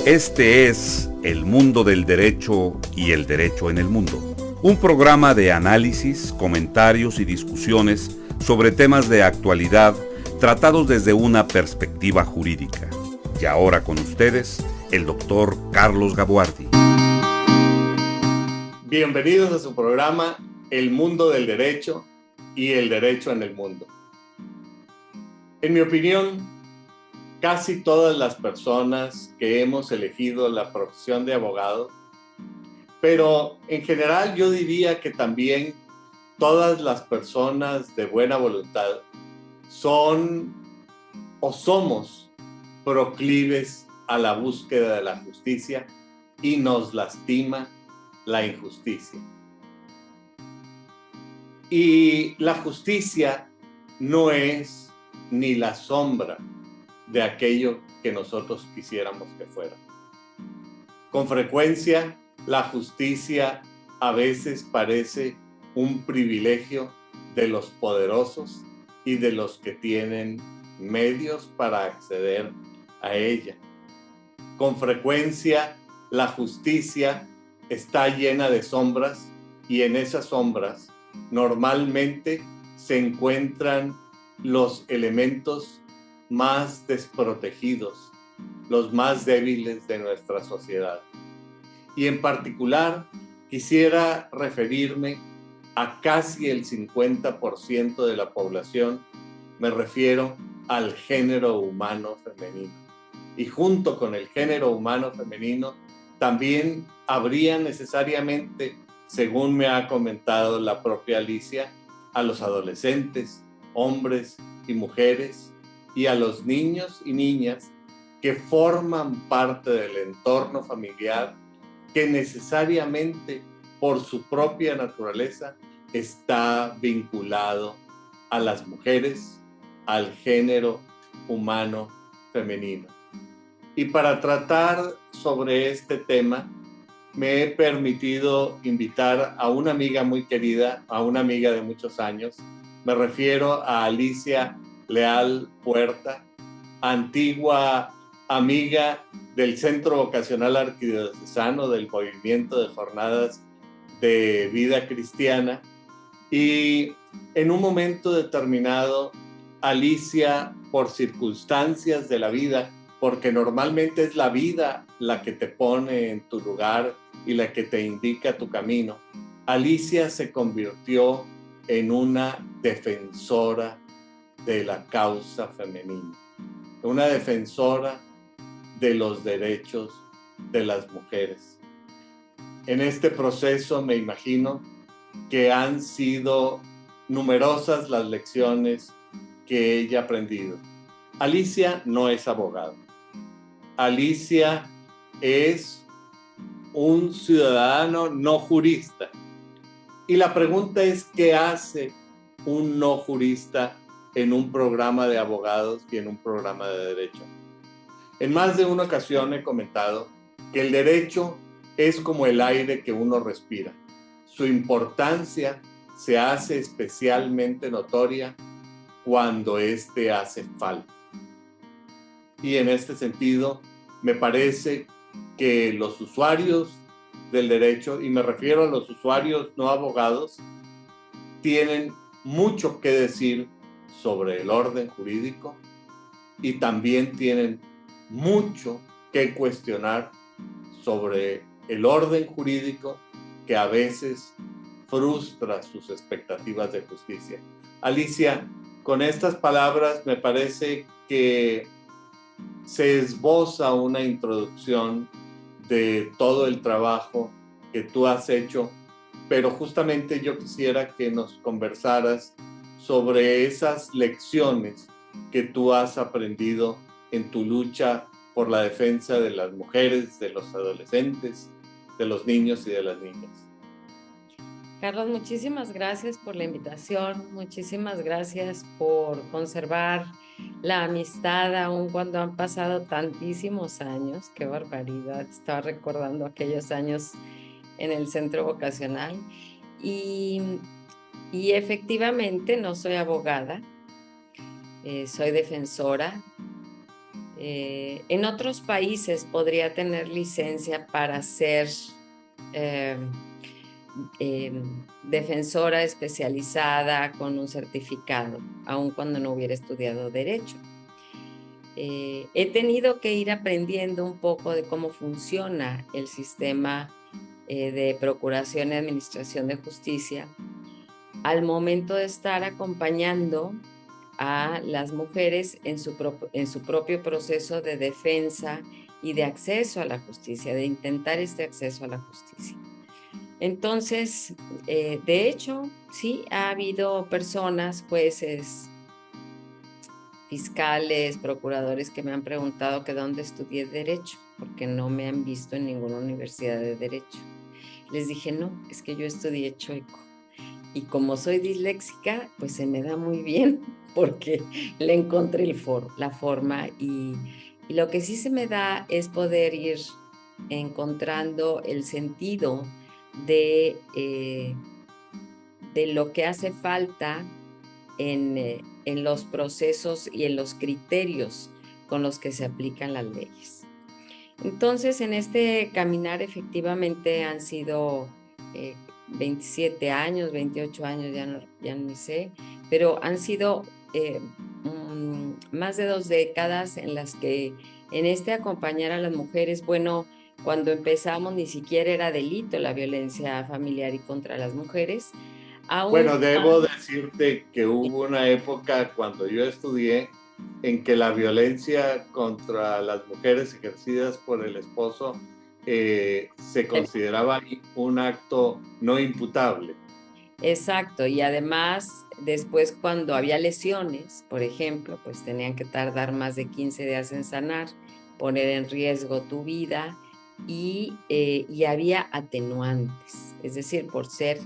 Este es El Mundo del Derecho y el Derecho en el Mundo, un programa de análisis, comentarios y discusiones sobre temas de actualidad tratados desde una perspectiva jurídica. Y ahora con ustedes, el doctor Carlos Gabuardi. Bienvenidos a su programa El Mundo del Derecho y el Derecho en el Mundo. En mi opinión, casi todas las personas que hemos elegido la profesión de abogado, pero en general yo diría que también todas las personas de buena voluntad son o somos proclives a la búsqueda de la justicia y nos lastima la injusticia. Y la justicia no es ni la sombra de aquello que nosotros quisiéramos que fuera. Con frecuencia, la justicia a veces parece un privilegio de los poderosos y de los que tienen medios para acceder a ella. Con frecuencia, la justicia está llena de sombras y en esas sombras normalmente se encuentran los elementos más desprotegidos, los más débiles de nuestra sociedad. Y en particular quisiera referirme a casi el 50% de la población, me refiero al género humano femenino. Y junto con el género humano femenino, también habría necesariamente, según me ha comentado la propia Alicia, a los adolescentes, hombres y mujeres, y a los niños y niñas que forman parte del entorno familiar, que necesariamente por su propia naturaleza está vinculado a las mujeres, al género humano femenino. Y para tratar sobre este tema, me he permitido invitar a una amiga muy querida, a una amiga de muchos años. Me refiero a Alicia Leal Puerta, antigua amiga del Centro Vocacional Arquidiocesano del Movimiento de Jornadas de Vida Cristiana. Y en un momento determinado, Alicia, por circunstancias de la vida, porque normalmente es la vida la que te pone en tu lugar y la que te indica tu camino, Alicia se convirtió en una defensora de la causa femenina, una defensora de los derechos de las mujeres. En este proceso me imagino que han sido numerosas las lecciones que ella ha aprendido. Alicia no es abogada. Alicia es un ciudadano no jurista. Y la pregunta es, ¿qué hace un no jurista en un programa de abogados y en un programa de derecho? En más de una ocasión he comentado que el derecho es como el aire que uno respira. Su importancia se hace especialmente notoria cuando éste hace falta. Y en este sentido, me parece que los usuarios del derecho, y me refiero a los usuarios no abogados, tienen mucho que decir sobre el orden jurídico y también tienen mucho que cuestionar sobre el orden jurídico que a veces frustra sus expectativas de justicia. Alicia, con estas palabras me parece que se esboza una introducción de todo el trabajo que tú has hecho, pero justamente yo quisiera que nos conversaras sobre esas lecciones que tú has aprendido en tu lucha por la defensa de las mujeres, de los adolescentes, de los niños y de las niñas. Carlos, muchísimas gracias por la invitación, muchísimas gracias por conservar la amistad aun cuando han pasado tantísimos años. Qué barbaridad, estaba recordando aquellos años en el centro vocacional y efectivamente no soy abogada, soy defensora. En otros países podría tener licencia para ser eh, defensora especializada con un certificado, aun cuando no hubiera estudiado derecho. He tenido que ir aprendiendo un poco de cómo funciona el sistema de procuración y administración de justicia al momento de estar acompañando a las mujeres en su propio proceso de defensa y de acceso a la justicia, de intentar este acceso a la justicia. Entonces, de hecho, sí ha habido personas, jueces, fiscales, procuradores que me han preguntado que dónde estudié derecho, porque no me han visto en ninguna universidad de derecho. Les dije, no, es que yo estudié chueco. Y como soy disléxica, pues se me da muy bien porque le encontré la forma y lo que sí se me da es poder ir encontrando el sentido de lo que hace falta en los procesos y en los criterios con los que se aplican las leyes. Entonces, en este caminar efectivamente han sido 27 años, 28 años, ya no sé, pero han sido más de 2 décadas en las que en este acompañar a las mujeres, bueno, cuando empezamos ni siquiera era delito la violencia familiar y contra las mujeres. Bueno, debo decirte que hubo una época cuando yo estudié en que la violencia contra las mujeres ejercidas por el esposo se consideraba un acto no imputable. Exacto, y además después cuando había lesiones, por ejemplo, pues tenían que tardar más de 15 días en sanar, poner en riesgo tu vida y había atenuantes, es decir, por ser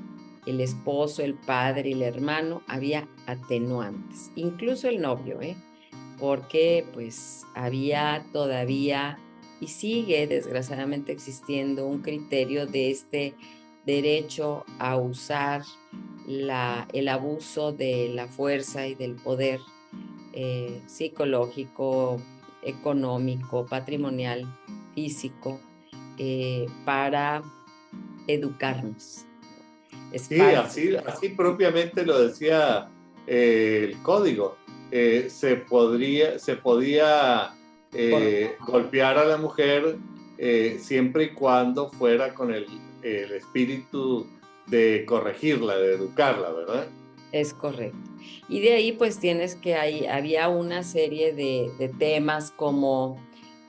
el esposo, el padre, el hermano, había atenuantes, incluso el novio, porque pues había todavía y sigue desgraciadamente existiendo un criterio de este derecho a usar el abuso de la fuerza y del poder psicológico, económico, patrimonial, físico, para educarnos. Sí, así propiamente lo decía el código. Se podía golpear a la mujer siempre y cuando fuera con el espíritu de corregirla, de educarla, ¿verdad? Es correcto. Y de ahí pues tienes que había una serie de temas como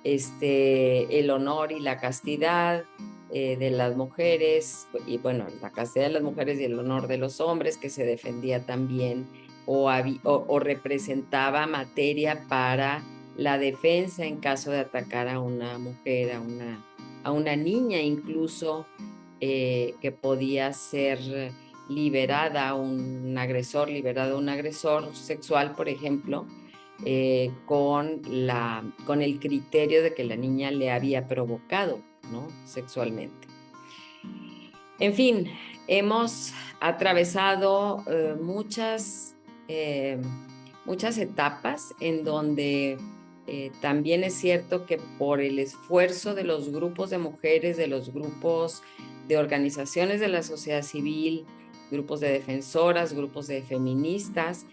el honor y la castidad de las mujeres, y bueno, la castidad de las mujeres y el honor de los hombres, que se defendía también o representaba materia para la defensa en caso de atacar a una mujer, a una niña incluso, que podía ser liberado un agresor sexual, por ejemplo, con el criterio de que la niña le había provocado, ¿no?, sexualmente. En fin, hemos atravesado muchas etapas en donde también es cierto que por el esfuerzo de los grupos de mujeres, de los grupos de organizaciones de la sociedad civil, grupos de defensoras, grupos de feministas,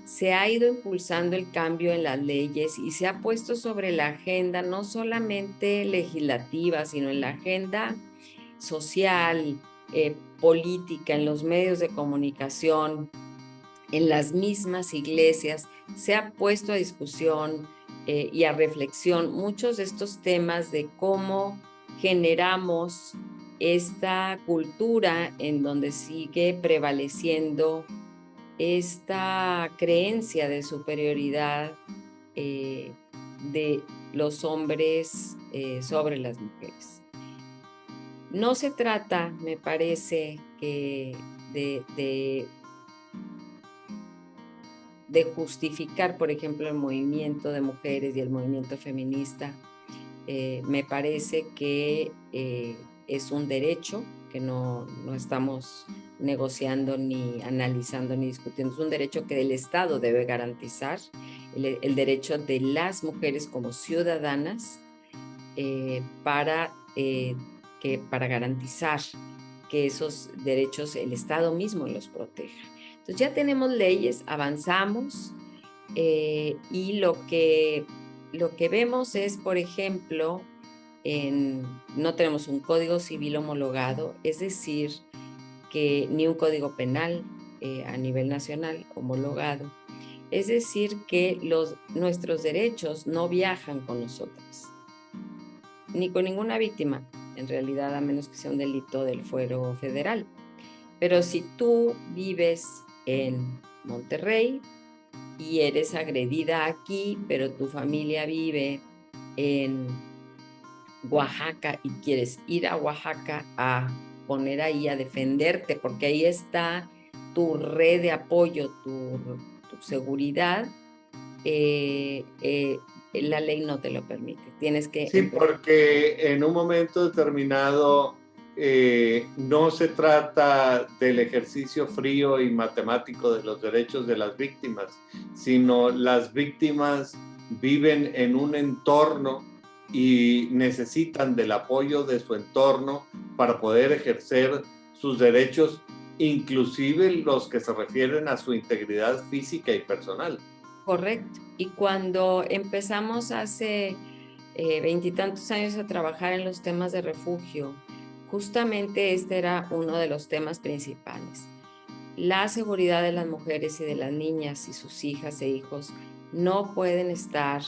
se ha ido impulsando el cambio en las leyes y se ha puesto sobre la agenda no solamente legislativa, sino en la agenda social, política, en los medios de comunicación, en las mismas iglesias. Se ha puesto a discusión y a reflexión muchos de estos temas de cómo generamos esta cultura en donde sigue prevaleciendo esta creencia de superioridad de los hombres sobre las mujeres. No se trata, me parece, de justificar, por ejemplo, el movimiento de mujeres y el movimiento feminista. Me parece que es un derecho que no estamos negociando, ni analizando, ni discutiendo. Es un derecho que el Estado debe garantizar el derecho de las mujeres como ciudadanas para garantizar que esos derechos el Estado mismo los proteja. Entonces ya tenemos leyes, avanzamos y lo que vemos es, por ejemplo, no tenemos un código civil homologado, es decir, que ni un código penal a nivel nacional homologado. Es decir, que nuestros derechos no viajan con nosotras, ni con ninguna víctima, en realidad, a menos que sea un delito del fuero federal. Pero si tú vives en Monterrey y eres agredida aquí, pero tu familia vive en Oaxaca y quieres ir a Oaxaca a poner ahí a defenderte, porque ahí está tu red de apoyo, tu seguridad, la ley no te lo permite. Tienes que... Sí, porque en un momento determinado no se trata del ejercicio frío y matemático de los derechos de las víctimas, sino las víctimas viven en un entorno y necesitan del apoyo de su entorno para poder ejercer sus derechos, inclusive los que se refieren a su integridad física y personal. Correcto. Y cuando empezamos hace 20 y tantos años a trabajar en los temas de refugio, justamente este era uno de los temas principales. La seguridad de las mujeres y de las niñas y sus hijas e hijos no pueden estar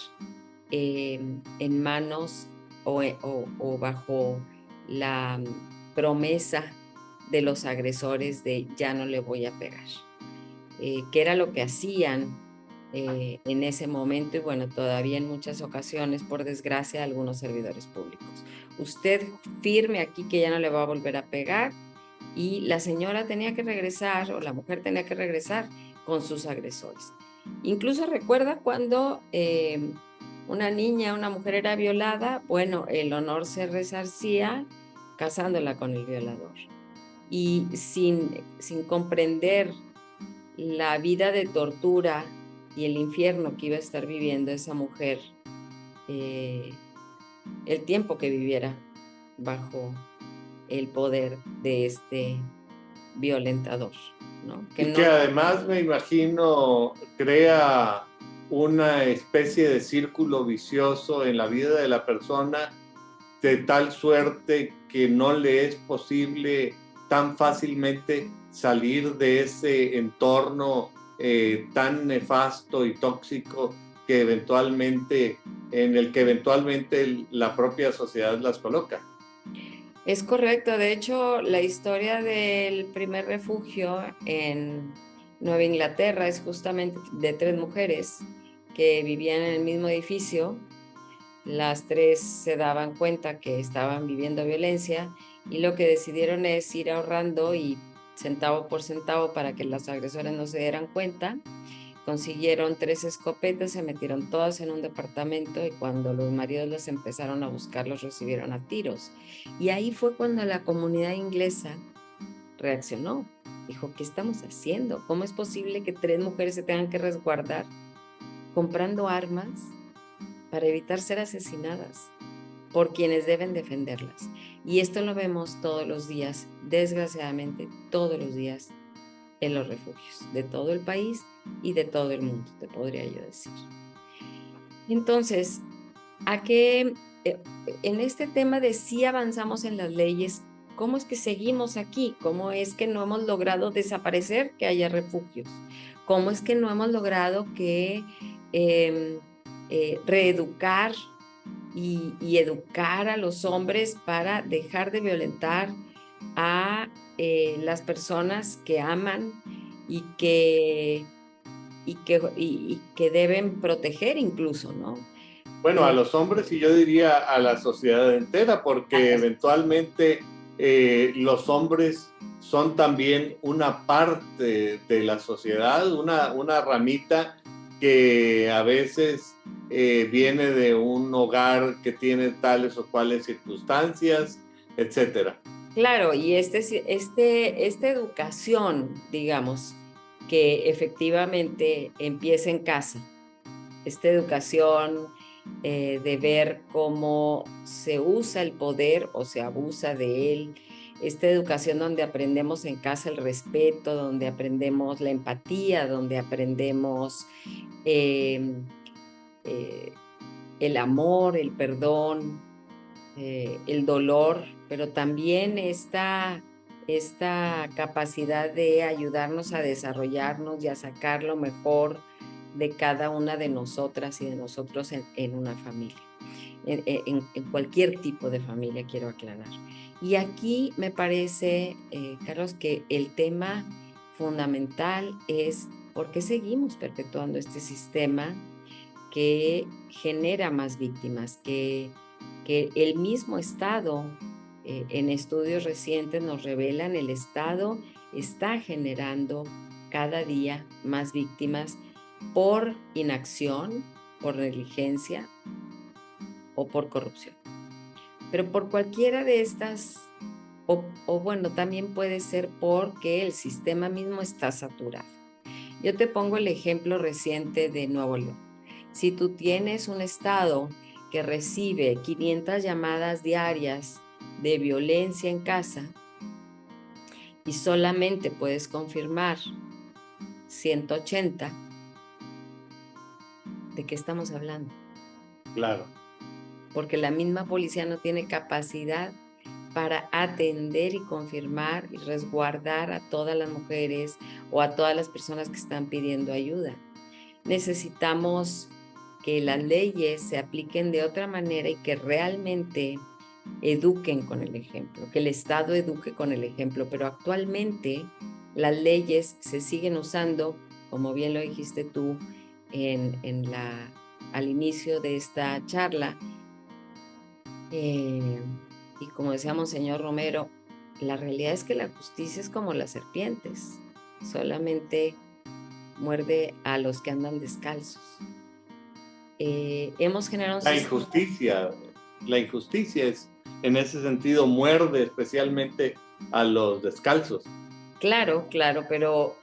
en manos o bajo la promesa de los agresores de ya no le voy a pegar, que era lo que hacían en ese momento y bueno, todavía en muchas ocasiones, por desgracia, algunos servidores públicos. Usted firme aquí que ya no le va a volver a pegar y la señora tenía que regresar o la mujer tenía que regresar con sus agresores. Incluso recuerda cuando una niña, una mujer era violada, bueno, el honor se resarcía casándola con el violador. Y sin comprender la vida de tortura y el infierno que iba a estar viviendo esa mujer, el tiempo que viviera bajo el poder de este violentador, ¿no? Que además me imagino crea una especie de círculo vicioso en la vida de la persona de tal suerte que no le es posible tan fácilmente salir de ese entorno tan nefasto y tóxico que en el que eventualmente la propia sociedad las coloca. Es correcto. De hecho, la historia del primer refugio en Nueva Inglaterra es justamente de 3 mujeres que vivían en el mismo edificio. Las 3 se daban cuenta que estaban viviendo violencia y lo que decidieron es ir ahorrando y centavo por centavo para que los agresores no se dieran cuenta. Consiguieron 3 escopetas, se metieron todas en un departamento y cuando los maridos las empezaron a buscar, los recibieron a tiros. Y ahí fue cuando la comunidad inglesa reaccionó. Dijo, ¿qué estamos haciendo? ¿Cómo es posible que 3 mujeres se tengan que resguardar comprando armas para evitar ser asesinadas por quienes deben defenderlas? Y esto lo vemos todos los días, desgraciadamente, todos los días en los refugios de todo el país y de todo el mundo, te podría yo decir. Entonces, en este tema de si avanzamos en las leyes, ¿cómo es que seguimos aquí? ¿Cómo es que no hemos logrado desaparecer que haya refugios? ¿Cómo es que no hemos logrado que reeducar y educar a los hombres para dejar de violentar a las personas que aman y que deben proteger incluso, ¿no? Bueno, a los hombres y yo diría a la sociedad entera, porque eventualmente los hombres son también una parte de la sociedad, una ramita que a veces viene de un hogar que tiene tales o cuales circunstancias, etcétera. Claro, y esta educación, digamos, que efectivamente empieza en casa, esta educación de ver cómo se usa el poder o se abusa de él, esta educación donde aprendemos en casa el respeto, donde aprendemos la empatía, donde aprendemos el amor, el perdón, el dolor, pero también esta capacidad de ayudarnos a desarrollarnos y a sacar lo mejor de cada una de nosotras y de nosotros en una familia, en cualquier tipo de familia, quiero aclarar. Y aquí me parece, Carlos, que el tema fundamental es por qué seguimos perpetuando este sistema que genera más víctimas, que el mismo Estado, en estudios recientes nos revelan, el Estado está generando cada día más víctimas por inacción, por negligencia o por corrupción. Pero por cualquiera de estas, o bueno, también puede ser porque el sistema mismo está saturado. Yo te pongo el ejemplo reciente de Nuevo León. Si tú tienes un estado que recibe 500 llamadas diarias de violencia en casa y solamente puedes confirmar 180, ¿de qué estamos hablando? Claro. Porque la misma policía no tiene capacidad para atender y confirmar y resguardar a todas las mujeres o a todas las personas que están pidiendo ayuda. Necesitamos que las leyes se apliquen de otra manera y que realmente eduquen con el ejemplo, que el Estado eduque con el ejemplo, pero actualmente las leyes se siguen usando, como bien lo dijiste tú al inicio de esta charla, y como decía Monseñor Romero, la realidad es que la justicia es como las serpientes, solamente muerde a los que andan descalzos. Hemos generado la injusticia es, en ese sentido, muerde especialmente a los descalzos. Claro, pero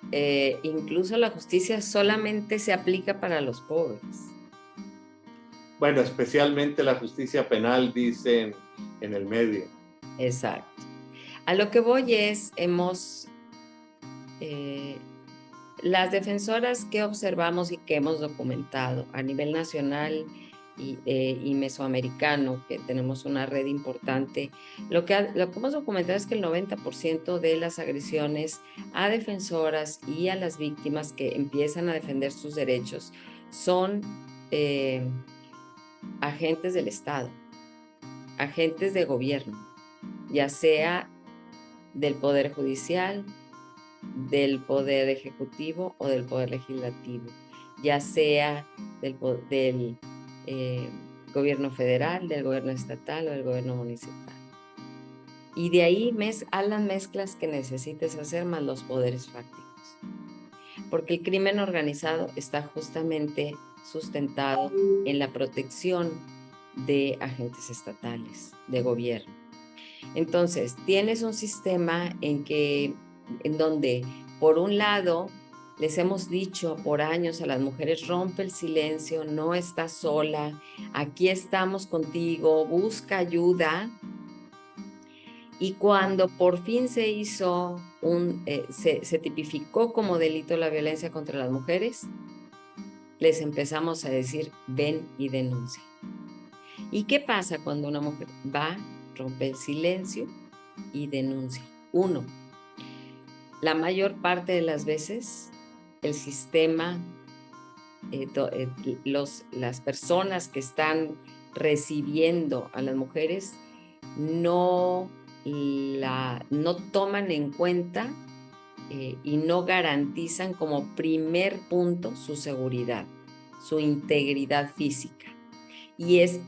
incluso la justicia solamente se aplica para los pobres. Bueno, especialmente la justicia penal, dicen en el medio. Exacto. A lo que voy es, las defensoras que observamos y que hemos documentado a nivel nacional y mesoamericano, que tenemos una red importante, lo que hemos documentado es que el 90% de las agresiones a defensoras y a las víctimas que empiezan a defender sus derechos son agentes del Estado, agentes de gobierno, ya sea del Poder Judicial, del Poder Ejecutivo o del Poder Legislativo, ya sea del gobierno federal, del gobierno estatal o del gobierno municipal. Y de ahí a las mezclas que necesites hacer más los poderes fácticos. Porque el crimen organizado está justamente sustentado en la protección de agentes estatales, de gobierno. Entonces, tienes un sistema en donde, por un lado, les hemos dicho por años a las mujeres, rompe el silencio, no estás sola, aquí estamos contigo, busca ayuda. Y cuando por fin se hizo se tipificó como delito la violencia contra las mujeres, les empezamos a decir, ven y denuncia. ¿Y qué pasa cuando una mujer va, rompe el silencio y denuncia? Uno, la mayor parte de las veces el sistema, las personas que están recibiendo a las mujeres no toman en cuenta y no garantizan como primer punto su seguridad, su integridad física. Y es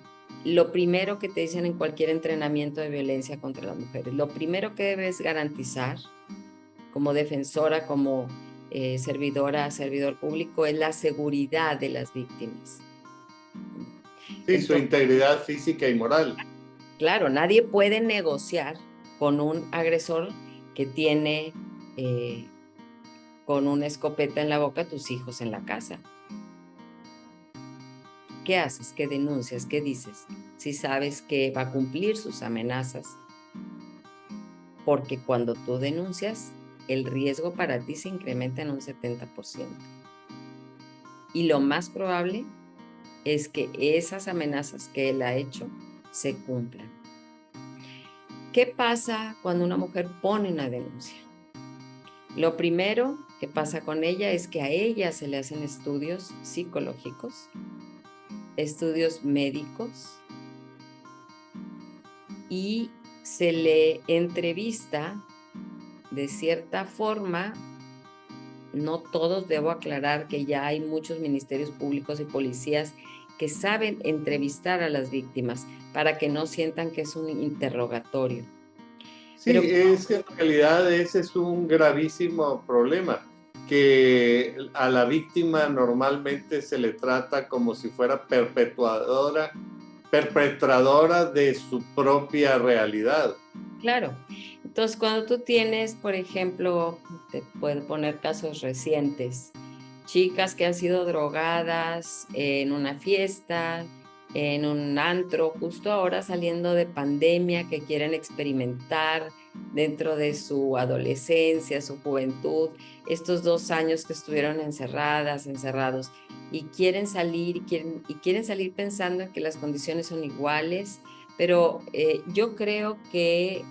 lo primero que te dicen en cualquier entrenamiento de violencia contra las mujeres. Lo primero que debes garantizar como defensora, como servidor público, es la seguridad de las víctimas. Sí, entonces, su integridad física y moral. Claro, nadie puede negociar con un agresor que tiene con una escopeta en la boca a tus hijos en la casa. ¿Qué haces? ¿Qué denuncias? ¿Qué dices? Si sabes que va a cumplir sus amenazas. Porque cuando tú denuncias, el riesgo para ti se incrementa en un 70%. Y lo más probable es que esas amenazas que él ha hecho se cumplan. ¿Qué pasa cuando una mujer pone una denuncia? Lo primero que pasa con ella es que a ella se le hacen estudios psicológicos, estudios médicos, y se le entrevista de cierta forma. No todos, debo aclarar que ya hay muchos ministerios públicos y policías que saben entrevistar a las víctimas para que no sientan que es un interrogatorio. Sí, Pero es que en realidad ese es un gravísimo problema, que a la víctima normalmente se le trata como si fuera perpetradora de su propia realidad. claro, entonces cuando tú tienes, por ejemplo, te puedo poner casos recientes, chicas que han sido drogadas en una fiesta, en un antro, justo ahora saliendo de pandemia, que quieren experimentar dentro de su adolescencia, su juventud, estos 2 años que estuvieron encerrados, y quieren salir, y quieren salir pensando en que las condiciones son iguales, pero yo creo que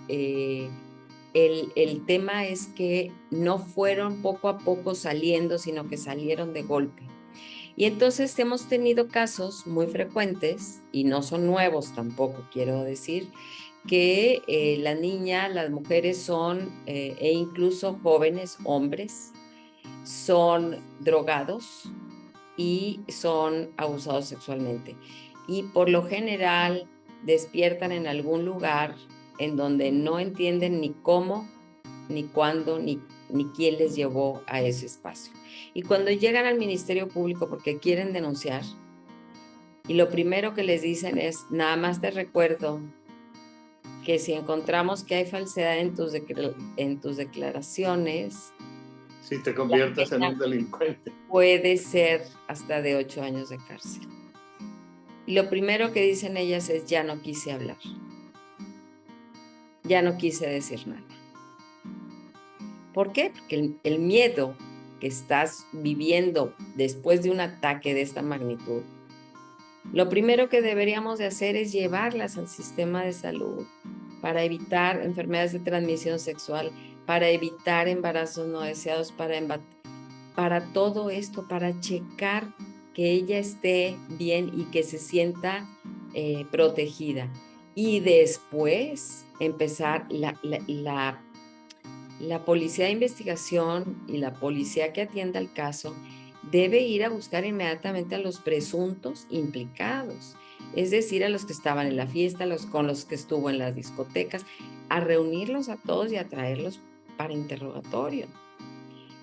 el tema es que no fueron poco a poco saliendo, sino que salieron de golpe. Y entonces hemos tenido casos muy frecuentes, y no son nuevos tampoco, quiero decir, que las mujeres son, e incluso jóvenes hombres, son drogados y son abusados sexualmente. Y por lo general despiertan en algún lugar en donde no entienden ni cómo, ni cuándo, ni quién les llevó a ese espacio. Y cuando llegan al Ministerio Público porque quieren denunciar, y lo primero que les dicen es, nada más te recuerdo que si encontramos que hay falsedad en tus declaraciones, Si te conviertes en un delincuente. puede ser hasta de 8 años de cárcel. Y lo primero que dicen ellas es, ya no quise hablar, ya no quise decir nada. ¿Por qué? Porque el miedo que estás viviendo después de un ataque de esta magnitud, lo primero que deberíamos de hacer es llevarlas al sistema de salud para evitar enfermedades de transmisión sexual, para evitar embarazos no deseados, para todo esto, para checar que ella esté bien y que se sienta protegida. Y después empezar la policía de investigación y la policía que atienda el caso debe ir a buscar inmediatamente a los presuntos implicados, es decir, a los que estaban en la fiesta, con los que estuvo en las discotecas, a reunirlos a todos y a traerlos para interrogatorio.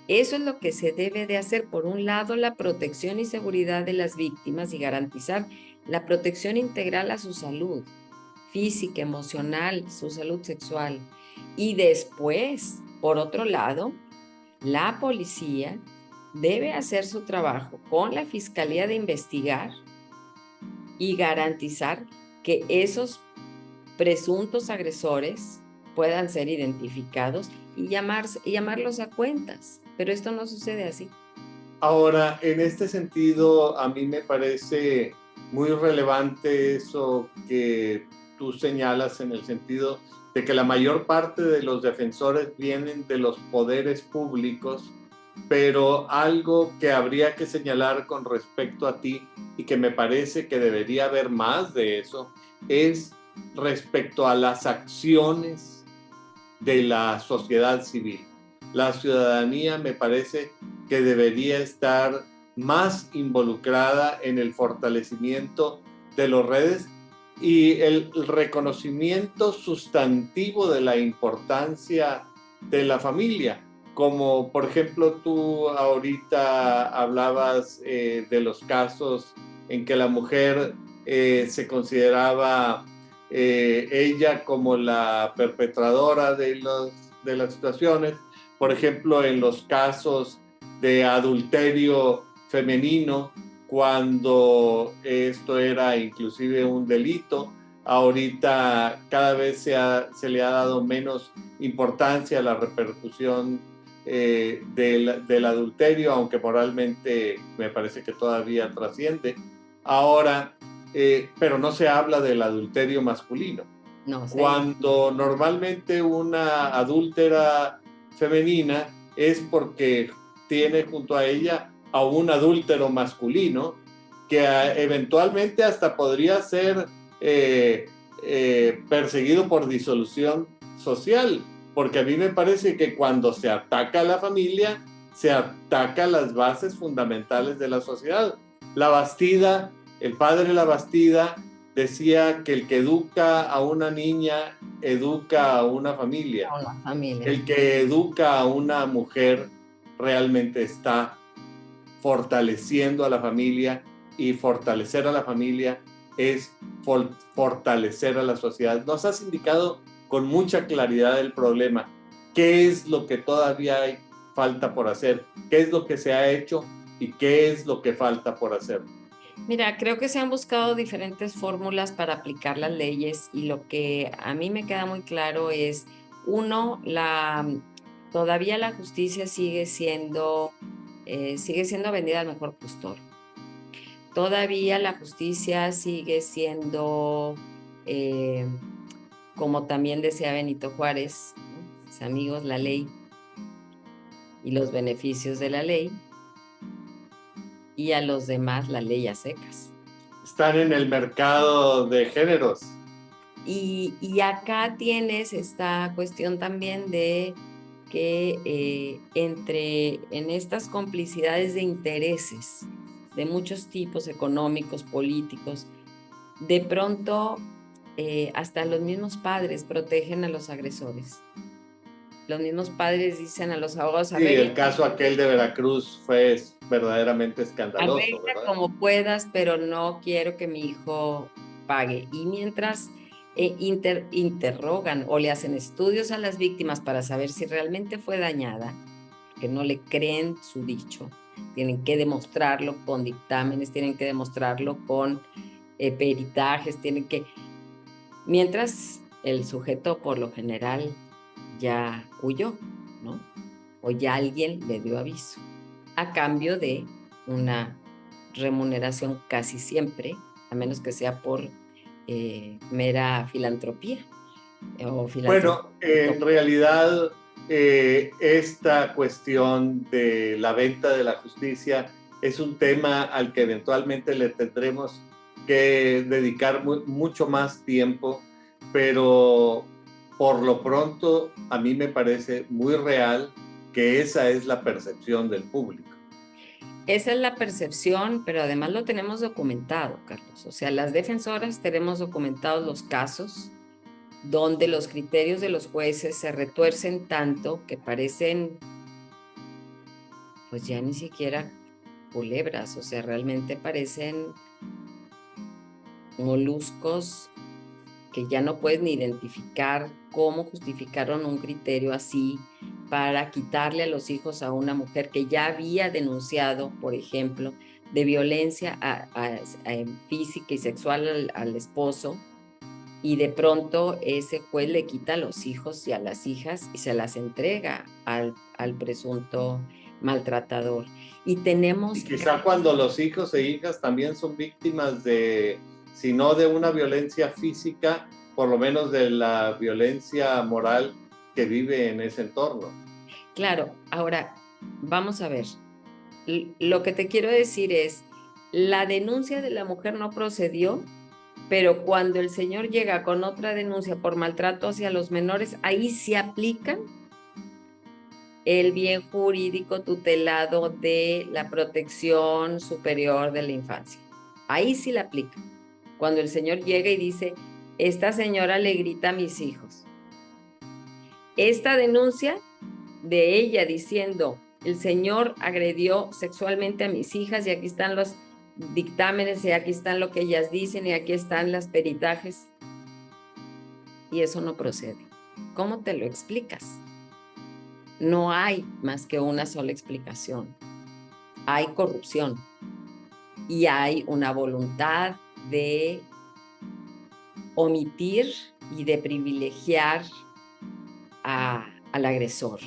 Eso es lo que se debe de hacer. Por un lado, la protección y seguridad de las víctimas y garantizar la protección integral a su salud física, emocional, su salud sexual. Y después, por otro lado, la policía debe hacer su trabajo con la Fiscalía de investigar y garantizar que esos presuntos agresores puedan ser identificados y llamarlos a cuentas. Pero esto no sucede así. Ahora, en este sentido, a mí me parece muy relevante eso que tú señalas, en el sentido de que la mayor parte de los defensores vienen de los poderes públicos, pero algo que habría que señalar con respecto a ti, y que me parece que debería haber más de eso, es respecto a las acciones de la sociedad civil. La ciudadanía me parece que debería estar más involucrada en el fortalecimiento de las redes y el reconocimiento sustantivo de la importancia de la familia. Como por ejemplo tú ahorita hablabas de los casos en que la mujer se consideraba ella como la perpetradora de las situaciones. Por ejemplo, en los casos de adulterio femenino, cuando esto era inclusive un delito. Ahorita cada vez se le ha dado menos importancia a la repercusión del adulterio, aunque moralmente me parece que todavía trasciende. Ahora, pero no se habla del adulterio masculino. No sé. Cuando normalmente una adúltera femenina es porque tiene junto a ella a un adúltero masculino que eventualmente hasta podría ser perseguido por disolución social, porque a mí me parece que cuando se ataca a la familia, se ataca las bases fundamentales de la sociedad. La Bastida, el padre La Bastida, decía que el que educa a una niña educa a una familia. A una familia. El que educa a una mujer realmente está fortaleciendo a la familia, y fortalecer a la familia es fortalecer a la sociedad. Nos has indicado con mucha claridad el problema. ¿Qué es lo que todavía hay falta por hacer? ¿Qué es lo que se ha hecho y qué es lo que falta por hacer? Mira, creo que se han buscado diferentes fórmulas para aplicar las leyes y lo que a mí me queda muy claro es, uno, todavía la justicia sigue siendo vendida al mejor postor. Todavía la justicia sigue siendo, como también decía Benito Juárez, ¿no? Mis amigos, la ley y los beneficios de la ley, y a los demás la ley a secas. Están en el mercado de géneros. Y acá tienes esta cuestión también de que en estas complicidades de intereses de muchos tipos, económicos, políticos, de pronto hasta los mismos padres protegen a los agresores. Los mismos padres dicen a los abogados... Sí, el caso aquel de Veracruz fue verdaderamente escandaloso, arregla ¿verdad? como puedas, pero no quiero que mi hijo pague. Y mientras interrogan o le hacen estudios a las víctimas para saber si realmente fue dañada, que no le creen su dicho, tienen que demostrarlo con dictámenes, tienen que demostrarlo con peritajes, mientras el sujeto por lo general ya huyó, ¿no? O ya alguien le dio aviso, a cambio de una remuneración casi siempre, a menos que sea por mera filantropía. Bueno, en realidad esta cuestión de la venta de la justicia es un tema al que eventualmente le tendremos que dedicar mucho más tiempo, pero por lo pronto a mí me parece muy real que esa es la percepción del público. Esa es la percepción, pero además lo tenemos documentado, Carlos. O sea, las defensoras tenemos documentados los casos donde los criterios de los jueces se retuercen tanto que parecen, pues ya ni siquiera culebras, o sea, realmente parecen moluscos que ya no puedes ni identificar cómo justificaron un criterio así para quitarle a los hijos a una mujer que ya había denunciado, por ejemplo, de violencia física y sexual al esposo, y de pronto ese juez le quita a los hijos y a las hijas y se las entrega al presunto maltratador. Y quizá cuando los hijos e hijas también son víctimas de, si no de una violencia física, por lo menos de la violencia moral que vive en ese entorno. Claro, ahora vamos a ver. Lo que te quiero decir es, la denuncia de la mujer no procedió, pero cuando el señor llega con otra denuncia por maltrato hacia los menores, ahí se aplican el bien jurídico tutelado de la protección superior de la infancia. Ahí sí la aplican. Cuando el señor llega y dice, esta señora le grita a mis hijos. Esta denuncia de ella diciendo, el señor agredió sexualmente a mis hijas y aquí están los dictámenes y aquí están lo que ellas dicen y aquí están los peritajes, y eso no procede. ¿Cómo te lo explicas? No hay más que una sola explicación. Hay corrupción. y hay una voluntad de omitir y de privilegiar al agresor.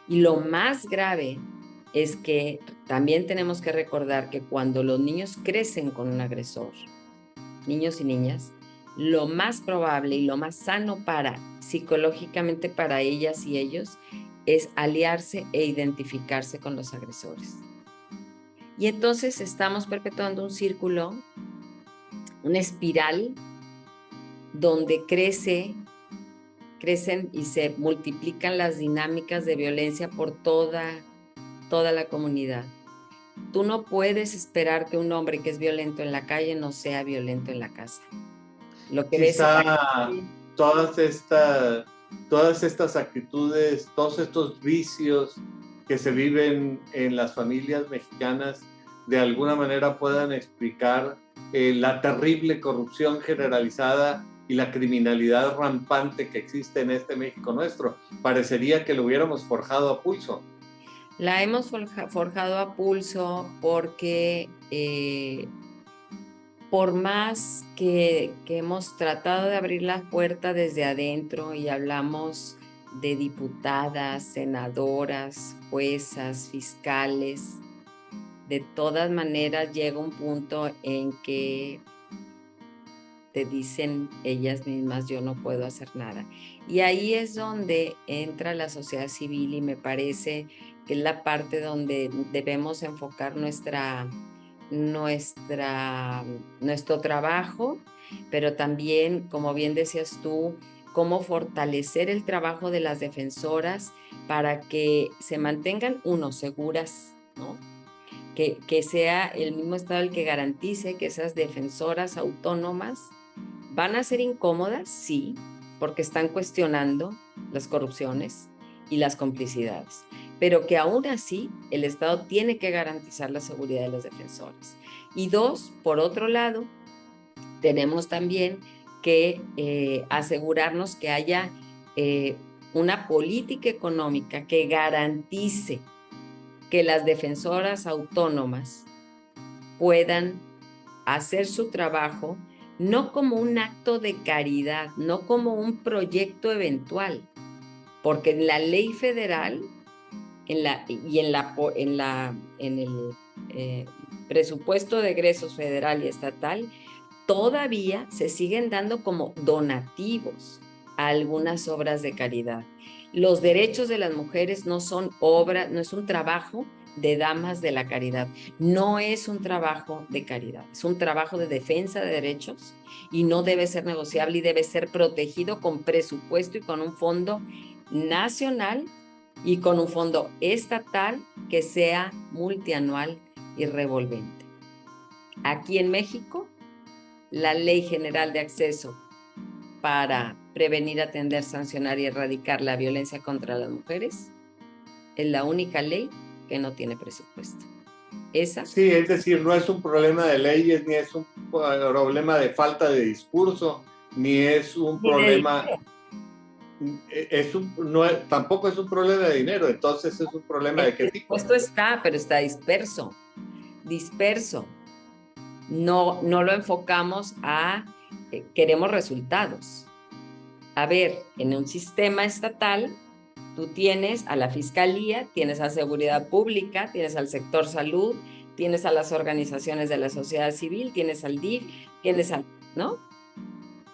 Y lo más grave es que también tenemos que recordar que cuando los niños crecen con un agresor, niños y niñas, lo más probable y lo más sano psicológicamente para ellas y ellos es aliarse e identificarse con los agresores. Y entonces estamos perpetuando un círculo, una espiral, donde crecen y se multiplican las dinámicas de violencia por toda la comunidad. Tú no puedes esperar que un hombre que es violento en la calle no sea violento en la casa. Lo que quizá todas estas actitudes, todos estos vicios que se viven en las familias mexicanas, de alguna manera puedan explicar la terrible corrupción generalizada y la criminalidad rampante que existe en este México nuestro. Parecería que lo hubiéramos forjado a pulso. La hemos forjado a pulso porque por más que hemos tratado de abrir la puerta desde adentro y hablamos de diputadas, senadoras, juezas, fiscales, de todas maneras llega un punto en que te dicen ellas mismas, yo no puedo hacer nada. Y ahí es donde entra la sociedad civil y me parece que es la parte donde debemos enfocar nuestro trabajo, pero también, como bien decías tú, cómo fortalecer el trabajo de las defensoras para que se mantengan, seguras, ¿no? Que sea el mismo Estado el que garantice que esas defensoras autónomas van a ser incómodas, sí, porque están cuestionando las corrupciones y las complicidades, pero que aún así el Estado tiene que garantizar la seguridad de las defensoras. Y dos, por otro lado, tenemos también que asegurarnos que haya una política económica que garantice que las defensoras autónomas puedan hacer su trabajo no como un acto de caridad, no como un proyecto eventual, porque en la ley federal en el presupuesto de egresos federal y estatal todavía se siguen dando como donativos a algunas obras de caridad. Los derechos de las mujeres no son obra, no es un trabajo de damas de la caridad, no es un trabajo de caridad, es un trabajo de defensa de derechos y no debe ser negociable y debe ser protegido con presupuesto y con un fondo nacional y con un fondo estatal que sea multianual y revolvente. Aquí en México, la Ley General de Acceso para prevenir, atender, sancionar y erradicar la violencia contra las mujeres es la única ley que no tiene presupuesto. ¿Esa? Sí, es decir, no es un problema de leyes, ni es un problema de falta de discurso, ni es un problema... tampoco es un problema de dinero, entonces es un problema de qué tipo. Esto está, pero está disperso. No lo enfocamos queremos resultados. A ver, en un sistema estatal, tú tienes a la Fiscalía, tienes a Seguridad Pública, tienes al sector salud, tienes a las organizaciones de la sociedad civil, tienes al DIF, ¿no?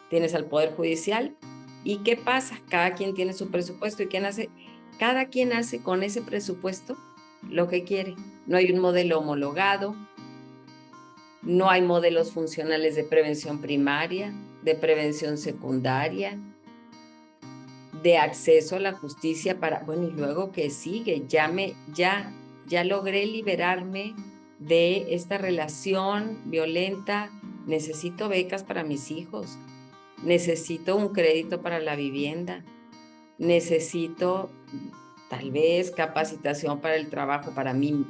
Tienes al Poder Judicial. ¿Y qué pasa? Cada quien tiene su presupuesto y cada quien hace con ese presupuesto lo que quiere. No hay un modelo homologado, no hay modelos funcionales de prevención primaria, de prevención secundaria, de acceso a la justicia y luego ¿qué sigue? Ya logré liberarme de esta relación violenta, necesito becas para mis hijos, necesito un crédito para la vivienda, necesito tal vez capacitación para el trabajo, para mí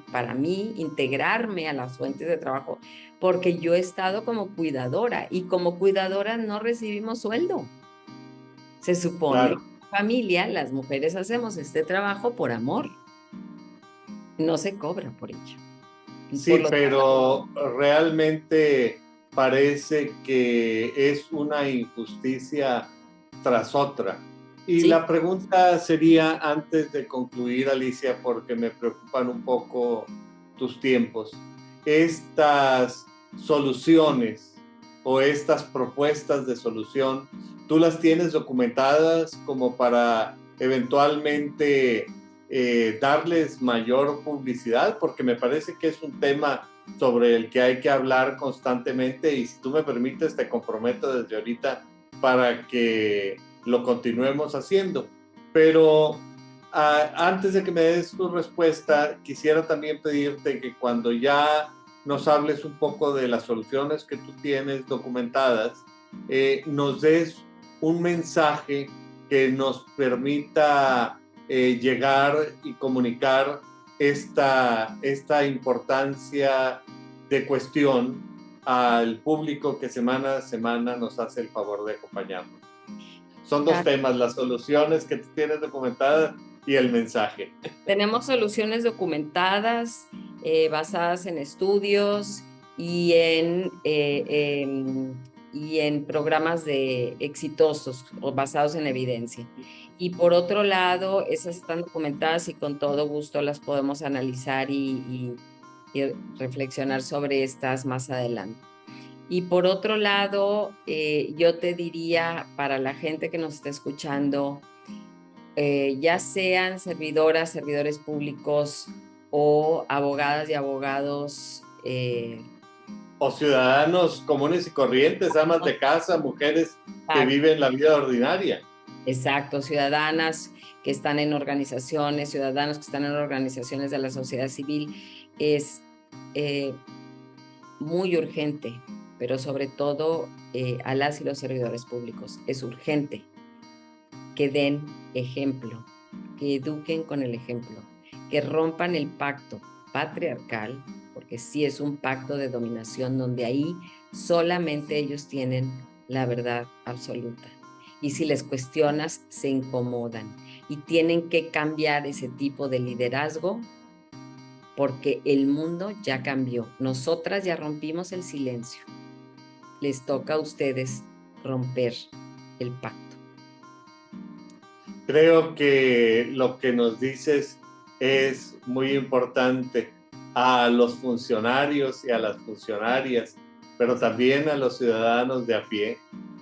integrarme a las fuentes de trabajo, porque yo he estado como cuidadora y como cuidadora no recibimos sueldo. Se supone que en la familia las mujeres hacemos este trabajo por amor, no se cobra por ello. Sí, pero realmente parece que es una injusticia tras otra. Y sí, la pregunta sería, antes de concluir, Alicia, porque me preocupan un poco tus tiempos, estas soluciones o estas propuestas de solución, ¿tú las tienes documentadas como para eventualmente darles mayor publicidad? Porque me parece que es un tema sobre el que hay que hablar constantemente, y si tú me permites te comprometo desde ahorita para que lo continuemos haciendo. Pero antes de que me des tu respuesta, quisiera también pedirte que cuando ya nos hables un poco de las soluciones que tú tienes documentadas, nos des un mensaje que nos permita llegar y comunicar esta importancia de cuestión al público que semana a semana nos hace el favor de acompañarnos. Son dos temas, las soluciones que tienes documentadas y el mensaje. Tenemos soluciones documentadas, basadas en estudios y en programas exitosos o basados en evidencia. Y por otro lado, esas están documentadas y con todo gusto las podemos analizar y reflexionar sobre estas más adelante. Y por otro lado, yo te diría, para la gente que nos está escuchando, ya sean servidoras, servidores públicos o abogadas y abogados, o ciudadanos comunes y corrientes, amas de casa, mujeres que viven la vida ordinaria. Exacto, ciudadanas que están en organizaciones, ciudadanos que están en organizaciones de la sociedad civil. Es muy urgente, pero sobre todo a las y los servidores públicos. Es urgente que den ejemplo, que eduquen con el ejemplo, que rompan el pacto patriarcal, porque sí es un pacto de dominación donde ahí solamente ellos tienen la verdad absoluta. Y si les cuestionas, se incomodan y tienen que cambiar ese tipo de liderazgo porque el mundo ya cambió. Nosotras ya rompimos el silencio. Les toca a ustedes romper el pacto. Creo que lo que nos dices es muy importante a los funcionarios y a las funcionarias, pero también a los ciudadanos de a pie,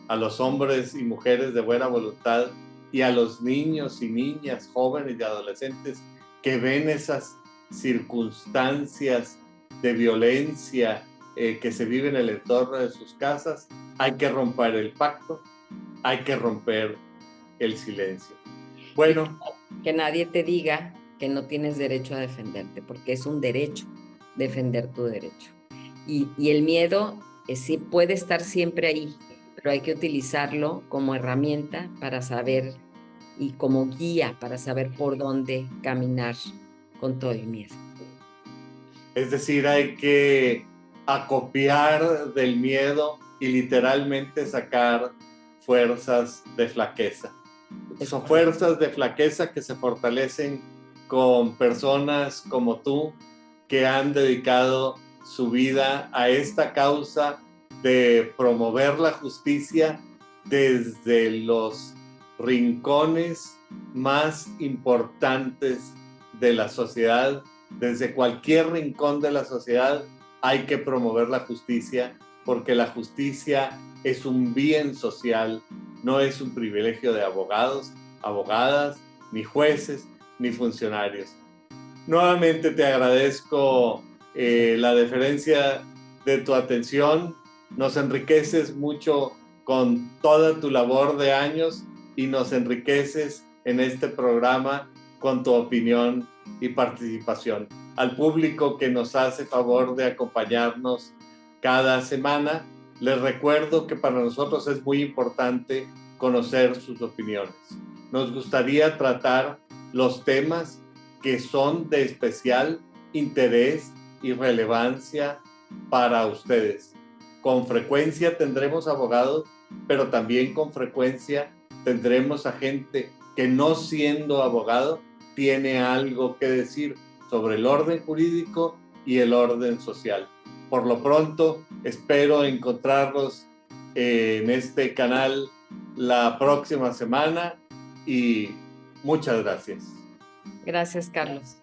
a los hombres y mujeres de buena voluntad y a los niños y niñas, jóvenes y adolescentes que ven esas circunstancias de violencia que se viven en el entorno de sus casas. Hay que romper el pacto, hay que romper el silencio. Bueno, que nadie te diga que no tienes derecho a defenderte, porque es un derecho defender tu derecho. Y el miedo sí puede estar siempre ahí, pero hay que utilizarlo como herramienta para saber y como guía para saber por dónde caminar con todo el miedo. Es decir, hay que acopiar del miedo y literalmente sacar fuerzas de flaqueza. Son fuerzas de flaqueza que se fortalecen con personas como tú, que han dedicado su vida a esta causa de promover la justicia desde los rincones más importantes de la sociedad. Desde cualquier rincón de la sociedad hay que promover la justicia, porque la justicia es un bien social, no es un privilegio de abogados, abogadas, ni jueces, ni funcionarios. Nuevamente te agradezco la deferencia de tu atención. Nos enriqueces mucho con toda tu labor de años y nos enriqueces en este programa con tu opinión y participación. Al público que nos hace favor de acompañarnos cada semana, les recuerdo que para nosotros es muy importante conocer sus opiniones. Nos gustaría tratar los temas que son de especial interés y relevancia para ustedes. Con frecuencia tendremos abogados, pero también con frecuencia tendremos a gente que, no siendo abogado, tiene algo que decir sobre el orden jurídico y el orden social. Por lo pronto, espero encontrarlos en este canal la próxima semana y muchas gracias. Gracias, Carlos.